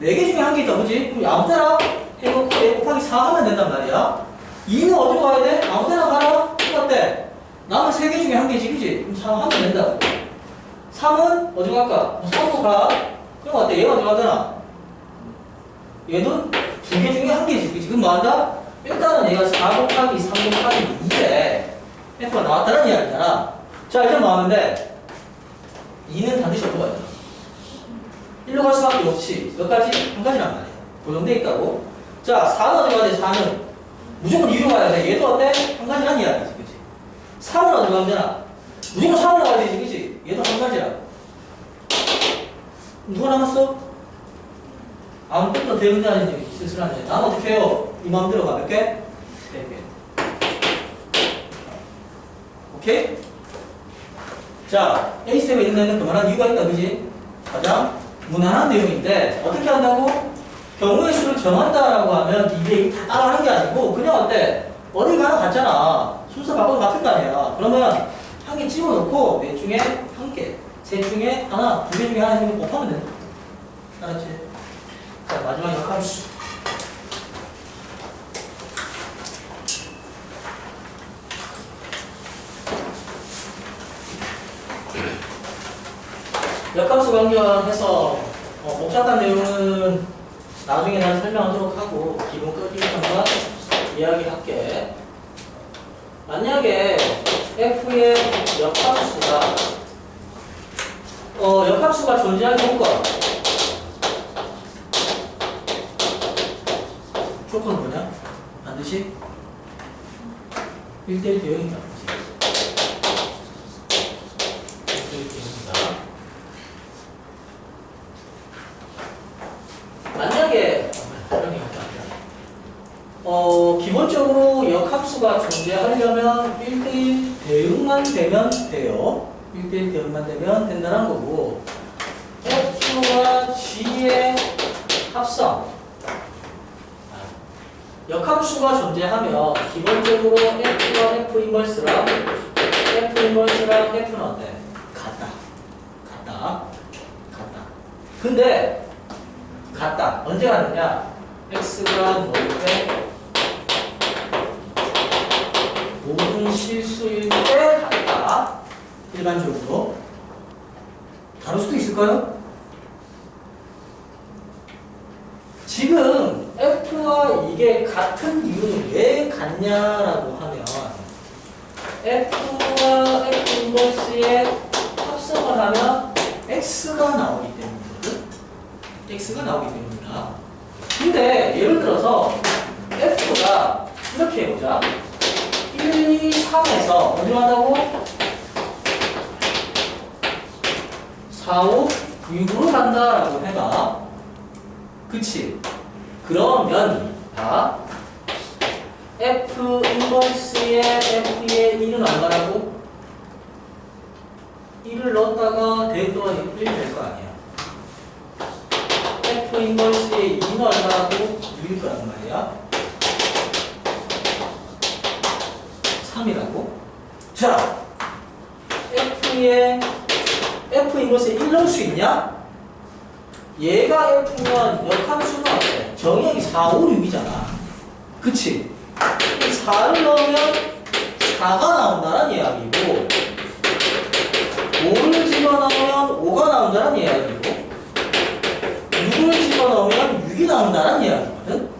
4개 중에 한 개 있다, 그지? 그럼 아무 데나 해놓고 얘 곱하기 4 하면 된단 말이야. 2는 어디로 가야 돼? 아무 데나 가라? 어때? 남은 3개 중에 한 개지, 그지? 그럼 3 하면 된다고. 3은 어디로 갈까? 3으로 가. 그럼 어때? 얘가 어디로 가잖아? 얘는 2개 중에 한 개지, 그지? 그럼 뭐 한다? 일단은 얘가 4 곱하기 3 곱하기 2에 F가 나왔다는 이야기잖아. 자, 이제 뭐 하면 돼? 2는 반드시 어디로 가야 돼? 1로 갈 수밖에 없지. 몇 가지? 한 가지란 말이야. 고정돼 있다고. 자, 4는 어디 가야 돼? 4는 무조건 2로 가야 돼. 얘도 어때? 한 가지란 이야기지, 그치? 3은 어디 가면 되나? 무조건 3으로 가야 되지, 그치? 얘도 한 가지라. 누가 남았어? 아무 뜻도 대응자인지 쓸쓸한지. 난 어떻게 해요? 이 마음대로 가. 몇 개? 3개. 오케이? 자, A 스텝에 있는 데는 그만한 이유가 있다, 그지? 가장 무난한 내용인데, 어떻게 한다고? 경우의 수를 정한다라고 하면 이게 다 따라하는 게 아니고, 그냥 어때? 어딜 가나 같잖아. 순서 바꿔도 같을 거 아니야. 그러면 한 개 집어넣고, 넷 중에 한 개, 셋 중에 하나, 2개 중에 하나 생기면 곱하면 된다. 알았지? 자, 마지막 역함수. 역함수 관련해서 복잡한 내용은 나중에 난 설명하도록 하고 기본 끄기부터만 이야기할게. 만약에 f의 역함수가 존재할 조건. 조건은 뭐냐? 반드시 1대1 대응이다. 1대1 대응이다. 만약에 기본적으로 역함수가 존재하려면 1대1 대응만 되면 돼요. 1대1 대응만 되면 된다는 거고, F와 G의 합성. 역함수가 존재하면 기본적으로 F와 F 인버스랑 F는 어때? 같다. 근데 같다. 언제 같느냐? X가 뭐일 때? 모든 실수일 때 같다. 일반적으로. 다를 수도 있을까요? 지금 F와 이게 같은 이유는 왜 같냐라고 하면 F와 F 인버스의 합성을 하면 X가 나오기 때문이거든. X가 나오기 때문이다. 근데 예를 들어서 F가 이렇게 해보자. 1, 2, 3에서 어디로 한다고? 4, 5, 6으로 간다라고 해봐. 그치? 그러면 봐. F 인버스의 F의 1은 얼마라고? 1을 넣었다가 대입도가 1이 될 거 아니야. F 인버스의 2는 얼마라고? 6일 거란 말이야. 3이라고? 자, F 인버스에 1 넣을 수 있냐? 얘가 F면 역함수는 어때? 정의역이 4, 5, 6이잖아. 그치? 4를 넣으면 4가 나온다는 이야기고, 5를 집어넣으면 5가 나온다는 이야기고, 6을 집어넣으면 6이 나온다는 이야기거든?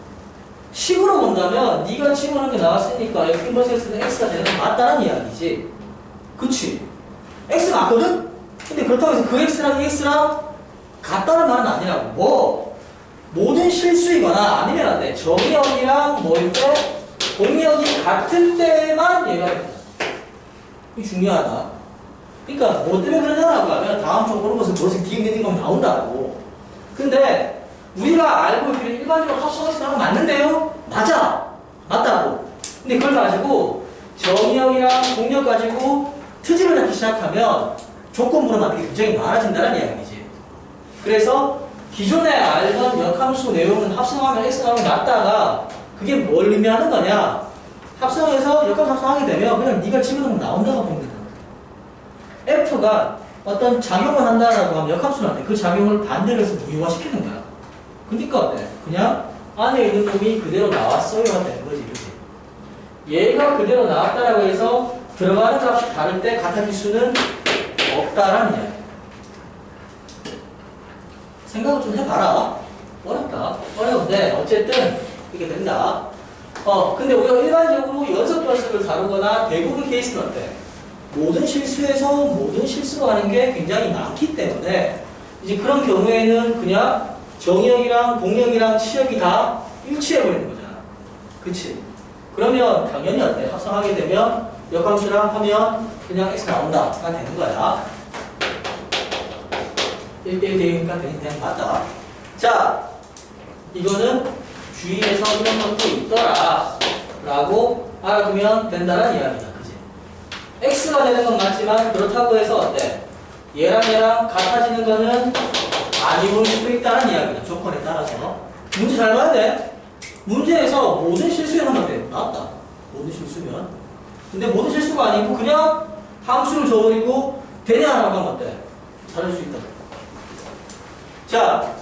식으로 본다면 네가 집어넣은 게 나왔으니까 F 인버스에서는 X가 되는 건 맞다는 이야기지. 그치? X 맞거든? 근데 그렇다고 해서 그 X랑 이 X랑 같다는 말은 아니라고. 뭐 모든 실수이거나 아니면 안 돼. 정의역이랑 뭐일 때 공역이 같을 때만 얘가 된다. 이게 중요하다. 그러니까 뭐 때문에 그러냐라고 하면 다음 쪽 보는 것은 무엇이 디귿 건 나온다고. 근데 우리가 알고 있기로 일반적으로 합성해서 나오면 맞는데요? 맞다고. 근데 그걸 가지고 정의역이랑 공역 가지고 트집을 잡기 시작하면 조건부로 만들기 굉장히 많아진다는 이야기지. 그래서 기존에 알던 역함수 내용은 합성하면 X 나오면 맞다가 그게 뭘 의미하는 거냐? 합성해서 역함수 합성하게 되면 그냥 네가 집어넣으면 나온다고 보면 된다. F가 어떤 작용을 한다라고 하면 역함수는 안 돼. 그 작용을 반대로 해서 무효화시키는 거야. 그러니까 어때? 그냥 안에 있는 놈이 그대로 나왔어요 하면 되는 거지. 그치? 얘가 그대로 나왔다라고 해서 들어가는 값이 다를 때 같아질 수는 없다라는 이야기. 생각을 좀 해봐라. 어렵다. 어려운데 어쨌든 이렇게 된다. 근데 우리가 일반적으로 연속 변수를 다루거나 대부분 케이스는 어때? 모든 실수에서 모든 실수로 하는 게 굉장히 많기 때문에 이제 그런 경우에는 그냥 정의역이랑 동역이랑 치역이 다 일치해버리는 거잖아. 그치? 그러면 당연히 어때? 합성하게 되면 역함수랑 하면 그냥 x 나온다가 되는 거야. 1대1 되니까 그냥 맞다. 자, 이거는 주위에서 이런 것도 있더라 라고 알아두면 된다는 이야기다. 그치? x가 되는 건 맞지만 그렇다고 해서 어때? 얘랑 같아지는 거는 아니올 수도 있다는 이야기다. 조건에 따라서. 문제 잘 봐야 돼. 문제에서 모든 실수에 하면 돼. 나왔다. 모든 실수면. 근데 모든 실수가 아니고 그냥 함수를 줘버리고 되냐라고 하면 어때? 다를 수 있다. 자,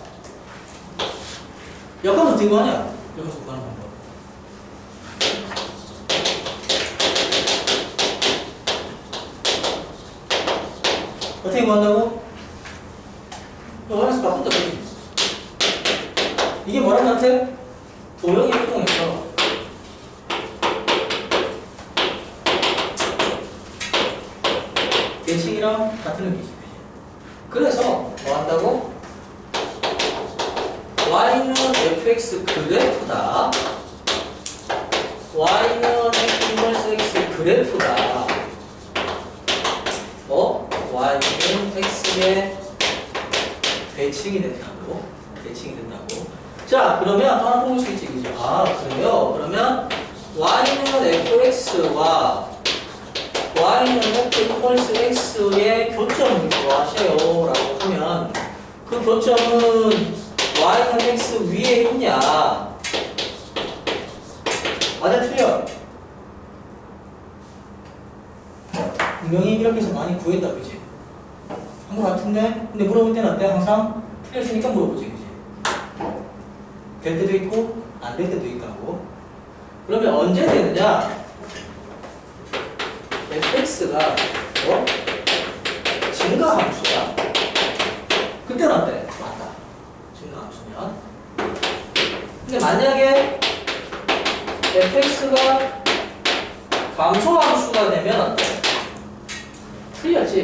역함수 어떻게 구하냐? 역함수 구하는 방법. 어떻게 구한다고? 역함수 바꾼다. 이게 뭐랑 같아? 도형이 활동해서 대칭이랑 같은 의미지. 그래서 뭐 한다고? y는 fx 그래프다. y는 x 그래프다. y는 x의 대칭이 된다고. 대칭이 된다고. 자, 그러면 또 하나 볼 수 있지, 그죠? 아, 그래요? 그러면 y는 fx와 y는 x의 교점을 구하세요 라고 하면 그 교점은 y는 x 위에 있냐? 맞아, 틀려? 분명히 이렇게 해서 많이 구했다, 그지? 한 거 같은데? 근데 물어볼 때는 어때? 항상 틀렸으니까 물어보지, 그지? 될 때도 있고 안 될 때도 있다고. 그러면 언제 되느냐? fx가 증가함수야. 그때는 어때? 맞다. 증가함수면. 근데 만약에 fx가 감소함수가 되면 어때? 틀렸지?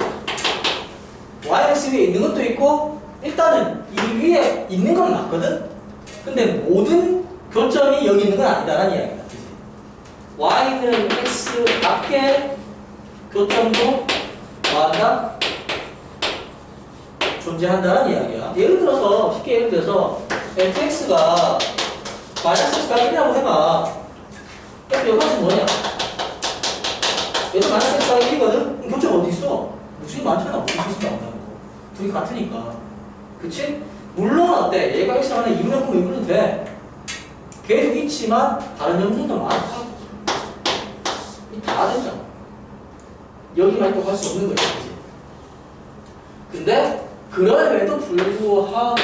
yx 위에 있는 것도 있고 일단은 이 위에 있는 건 맞거든? 근데 모든 교점이 여기 있는 건 아니다라는 이야기다. y는 x 밖에 교점도 뭐한다? 존재한다는 이야기야. 예를 들어서 쉽게 예를 들어서 fx가 마이너스 x가 1이라고 해봐. f 여기까지 뭐냐? 얘도 마이너스 x가 1이거든? 그럼 교점 어디 있어? 무수히 많잖아. 무슨 실수가 안 나고. 둘이 같으니까. 그치? 물론 어때? 얘가 x 안에 2분의 0 이분은 돼. 계속 있지만 다른 점들도 많다. 다 되잖아. 여기만 또 할 수 없는 거지. 근데 그럼에도 불구하고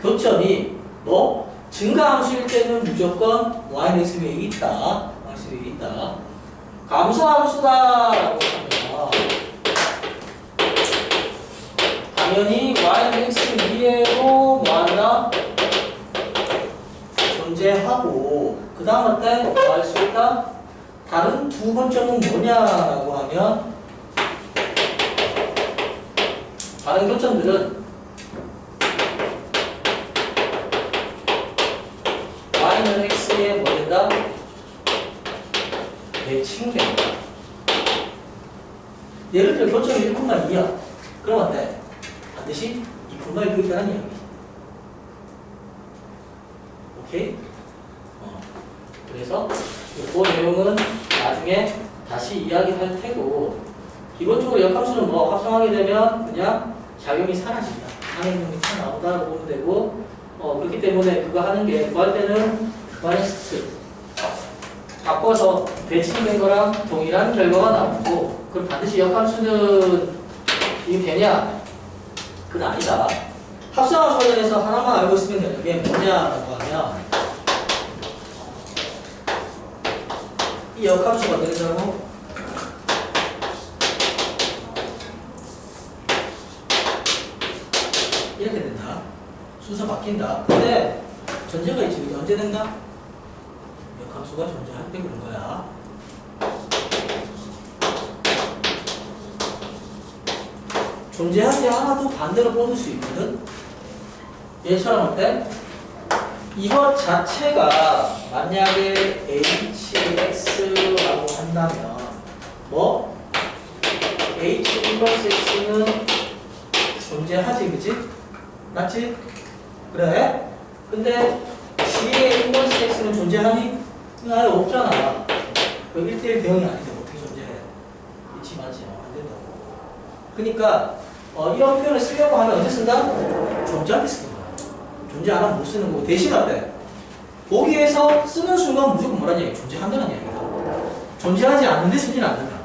교점이 뭐 증가함수일 때는 무조건 y는 x 위에 있다. x 위에 있다. 감소함수다라고 하면 당연히 y는 x 위에로 뭐한다? 존재하고 그 다음 어때? 뭐 할 수 있다? 다른 두 번째는 뭐냐라고 하면 다른 교점들은 y는 x에 뭐 된다? 대칭된다. 예를 들어 교점이 1,2야. 그럼 어때? 반드시 2,1도 있다는 이야기지. 오케이? 그래서 그 내용은 나중에 다시 이야기할 테고 기본적으로 역함수는 뭐 합성하게 되면 그냥 작용이 사라진다. 안에 있는 게 다 나온다고 보면 되고 그렇기 때문에 그거 하는 게 구할 때는 마이너스 2 바꿔서 배치된 거랑 동일한 결과가 나오고 그럼 반드시 역함수는 이게 되냐? 그건 아니다. 합성함수 관련해서 하나만 알고 있으면 되는 게 뭐냐라고 하면 이 역함수가 어떻게 되냐고 이렇게 된다. 순서 바뀐다. 근데 전제가 있지. 이게 언제 된다? 역함수가 존재할 때 그런 거야. 존재할 때 하나도 반대로 뽑을 수 있거든. 얘처럼 어때? 이것 자체가 만약에 hx라고 한다면 뭐? h 인버스 x는 존재하지, 그치? 맞지? 그래? 근데 g의 인버스 x는 존재하니? 아예 없잖아. 그 1대1 대응이 아닌데 어떻게 존재해? 그치, 맞지? 안 된다고. 그러니까 이런 표현을 쓰려고 하면 어떻게 쓴다? 존재할 때 쓰는 거야. 존재 안 하면 못 쓰는 거고 대신 어때? 거기에서 쓰는 순간 무조건 뭐라는 얘기야? 존재한다는 얘기야. 존재하지 않는데 쓰지는 않는다.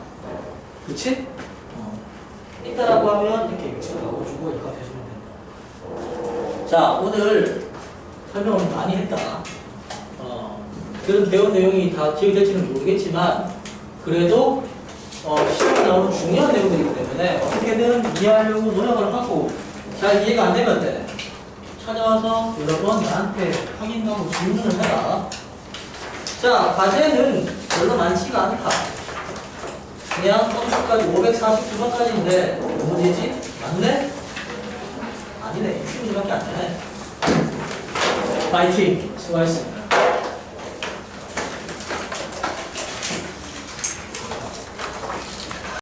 그치? 있다라고 하면 이렇게 X를 넣어주고 이렇게 해주면 된다. 자, 오늘 설명을 많이 했다. 그런 배운 내용이 다 기억이 될지는 모르겠지만 그래도 시험에 나오는 중요한 내용들이기 때문에 어떻게든 이해하려고 노력을 하고 잘 이해가 안 되면 돼. 찾아와서 여러 번 나한테 확인하고 질문을 해라. 자, 과제는 별로 많지가 않다. 그냥 선수까지 549번까지인데 뭐 문제지? 맞네? 아니네. 60문제밖에 안 되네. 파이팅! 수고하셨습니다.